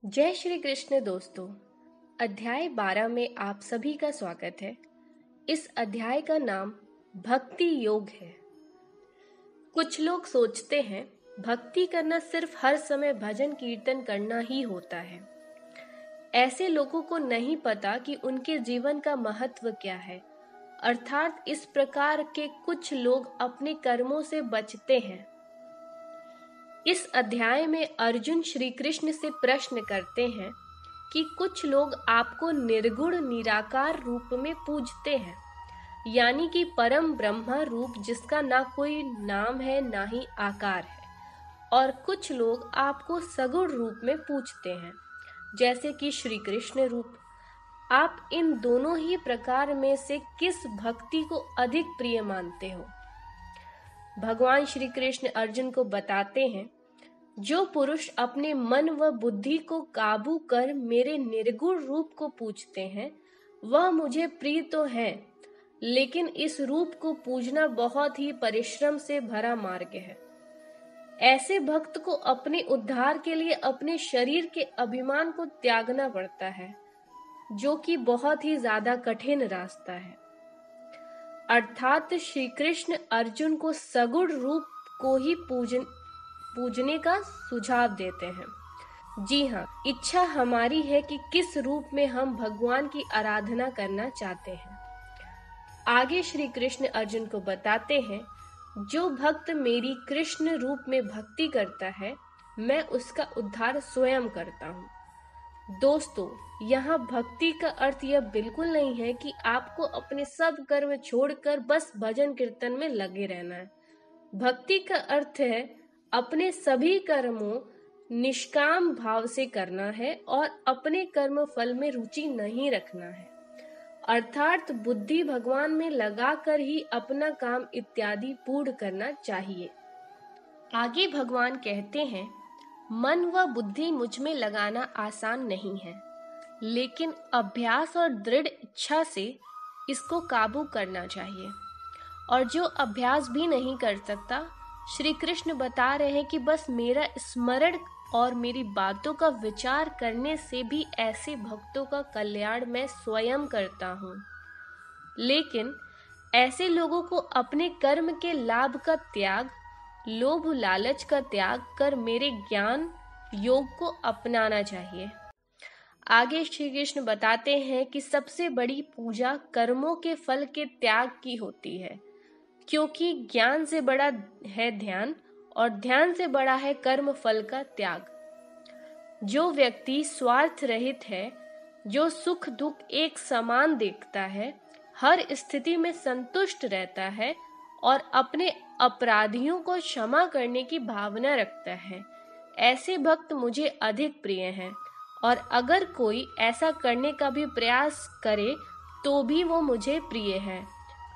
जय श्री कृष्ण दोस्तों। अध्याय 12 में आप सभी का स्वागत है। इस अध्याय का नाम भक्ति योग है। कुछ लोग सोचते हैं भक्ति करना सिर्फ हर समय भजन कीर्तन करना ही होता है। ऐसे लोगों को नहीं पता कि उनके जीवन का महत्व क्या है। अर्थात इस प्रकार के कुछ लोग अपने कर्मों से बचते हैं। इस अध्याय में अर्जुन श्री कृष्ण से प्रश्न करते हैं कि कुछ लोग आपको निर्गुण निराकार रूप में पूजते हैं, यानी कि परम ब्रह्म रूप जिसका ना कोई नाम है ना ही आकार है, और कुछ लोग आपको सगुण रूप में पूजते हैं, जैसे कि श्री कृष्ण रूप। आप इन दोनों ही प्रकार में से किस भक्ति को अधिक प्रिय मानते हो? भगवान श्री कृष्ण अर्जुन को बताते हैं, जो पुरुष अपने मन व बुद्धि को काबू कर मेरे निर्गुण रूप को पूजते हैं वह मुझे प्रिय तो है, लेकिन इस रूप को पूजना बहुत ही परिश्रम से भरा मार्ग है। ऐसे भक्त को अपने उद्धार के लिए अपने शरीर के अभिमान को त्यागना पड़ता है, जो कि बहुत ही ज्यादा कठिन रास्ता है। अर्थात श्री कृष्ण अर्जुन को सगुण रूप को ही पूजने का सुझाव देते हैं। जी हाँ, इच्छा हमारी है कि किस रूप में हम भगवान की आराधना करना चाहते हैं। आगे श्री कृष्ण अर्जुन को बताते हैं, जो भक्त मेरी कृष्ण रूप में भक्ति करता है मैं उसका उद्धार स्वयं करता हूँ। दोस्तों, यहाँ भक्ति का अर्थ यह बिल्कुल नहीं है कि आपको अपने सब कर्म छोड़कर बस भजन कीर्तन में लगे रहना है। भक्ति का अर्थ है अपने सभी कर्मों निष्काम भाव से करना है और अपने कर्म फल में रुचि नहीं रखना है। अर्थात बुद्धि भगवान में लगाकर ही अपना काम इत्यादि पूर्ण करना चाहिए। आगे भगवान कहते हैं, मन व बुद्धि मुझ में लगाना आसान नहीं है, लेकिन अभ्यास और दृढ़ इच्छा से इसको काबू करना चाहिए। और जो अभ्यास भी नहीं कर सकता, श्री कृष्ण बता रहे हैं कि बस मेरा स्मरण और मेरी बातों का विचार करने से भी ऐसे भक्तों का कल्याण मैं स्वयं करता हूँ। लेकिन ऐसे लोगों को अपने कर्म के लाभ का त्याग, लोभ लालच का त्याग कर मेरे ज्ञान योग को अपनाना चाहिए। आगे श्री कृष्ण बताते हैं कि सबसे बड़ी पूजा कर्मों के फल के त्याग की होती है, क्योंकि ज्ञान से बड़ा है ध्यान और ध्यान से बड़ा है कर्म फल का त्याग। जो व्यक्ति स्वार्थ रहित है, जो सुख दुख एक समान देखता है, हर स्थिति में संतुष्ट रहता है और अपने अपराधियों को क्षमा करने की भावना रखता है, ऐसे भक्त मुझे अधिक प्रिय हैं। और अगर कोई ऐसा करने का भी प्रयास करे तो भी वो मुझे प्रिय है।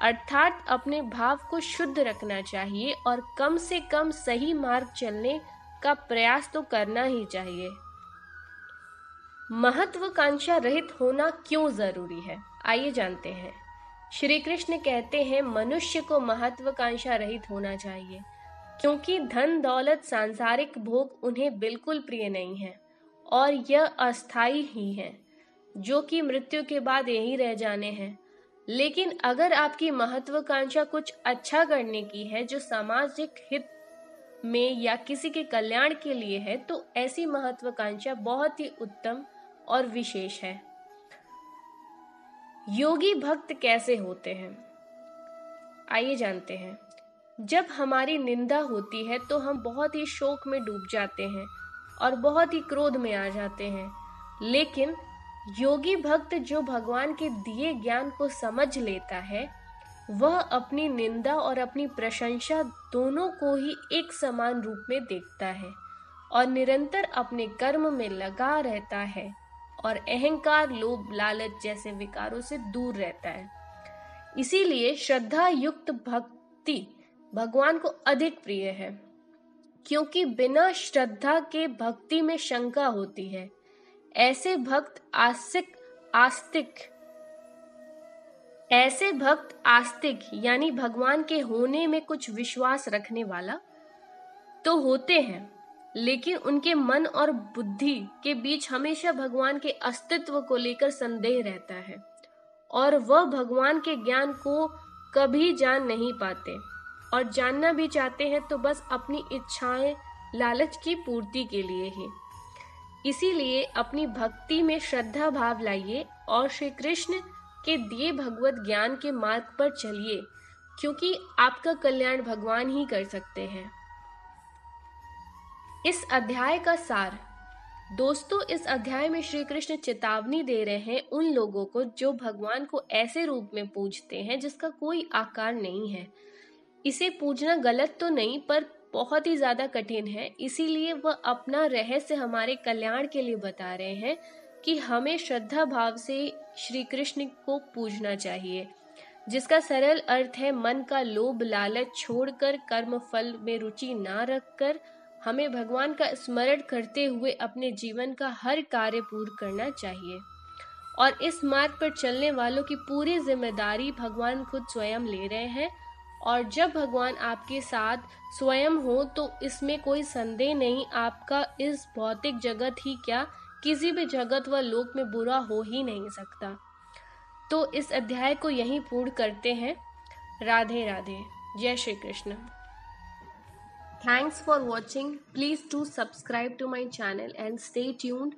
अर्थात अपने भाव को शुद्ध रखना चाहिए और कम से कम सही मार्ग चलने का प्रयास तो करना ही चाहिए। महत्वाकांक्षा रहित होना क्यों जरूरी है, आइए जानते हैं। श्री कृष्ण कहते हैं, मनुष्य को महत्वाकांक्षा रहित होना चाहिए, क्योंकि धन दौलत सांसारिक भोग उन्हें बिल्कुल प्रिय नहीं है और यह अस्थायी ही है, जो कि मृत्यु के बाद यही रह जाने हैं। लेकिन अगर आपकी महत्वाकांक्षा कुछ अच्छा करने की है, जो सामाजिक हित में या किसी के कल्याण के लिए है, तो ऐसी महत्वाकांक्षा बहुत ही उत्तम और विशेष है। योगी भक्त कैसे होते हैं, आइए जानते हैं। जब हमारी निंदा होती है तो हम बहुत ही शोक में डूब जाते हैं और बहुत ही क्रोध में आ जाते हैं। लेकिन योगी भक्त जो भगवान के दिए ज्ञान को समझ लेता है, वह अपनी निंदा और अपनी प्रशंसा दोनों को ही एक समान रूप में देखता है और निरंतर अपने कर्म में लगा रहता है और अहंकार लोभ लालच जैसे विकारों से दूर रहता है। इसीलिए श्रद्धा युक्त भक्ति भगवान को अधिक प्रिय है, क्योंकि बिना श्रद्धा के भक्ति में शंका होती है। ऐसे भक्त आस्तिक यानी भगवान के होने में कुछ विश्वास रखने वाला तो होते हैं, लेकिन उनके मन और बुद्धि के बीच हमेशा भगवान के अस्तित्व को लेकर संदेह रहता है और वह भगवान के ज्ञान को कभी जान नहीं पाते, और जानना भी चाहते हैं तो बस अपनी इच्छाएं, लालच की पूर्ति के लिए ही। इसीलिए अपनी भक्ति में श्रद्धा भाव लाइए और श्री कृष्ण के दिए भगवत ज्ञान के मार्ग पर चलिए, क्योंकि आपका कल्याण भगवान ही कर सकते हैं। इस अध्याय का सार दोस्तों, इस अध्याय में श्री कृष्ण चेतावनी दे रहे हैं उन लोगों को जो भगवान को ऐसे रूप में पूजते हैं जिसका कोई आकार नहीं है। इसे पूजना गलत तो नहीं, पर बहुत ही ज्यादा कठिन है। इसीलिए वह अपना रहस्य हमारे कल्याण के लिए बता रहे हैं कि हमें श्रद्धा भाव से श्री कृष्ण को पूजना चाहिए, जिसका सरल अर्थ है मन का लोभ लालच छोड़कर, कर्म फल में रुचि ना रखकर हमें भगवान का स्मरण करते हुए अपने जीवन का हर कार्य पूर्ण करना चाहिए। और इस मार्ग पर चलने वालों की पूरी जिम्मेदारी भगवान खुद स्वयं ले रहे हैं। और जब भगवान आपके साथ स्वयं हो तो इसमें कोई संदेह नहीं, आपका इस भौतिक जगत ही क्या, किसी भी जगत व लोक में बुरा हो ही नहीं सकता। तो इस अध्याय को यहीं पूर्ण करते हैं। राधे राधे, जय Shri Krishna. Thanks for watching. Please do subscribe to my channel and stay tuned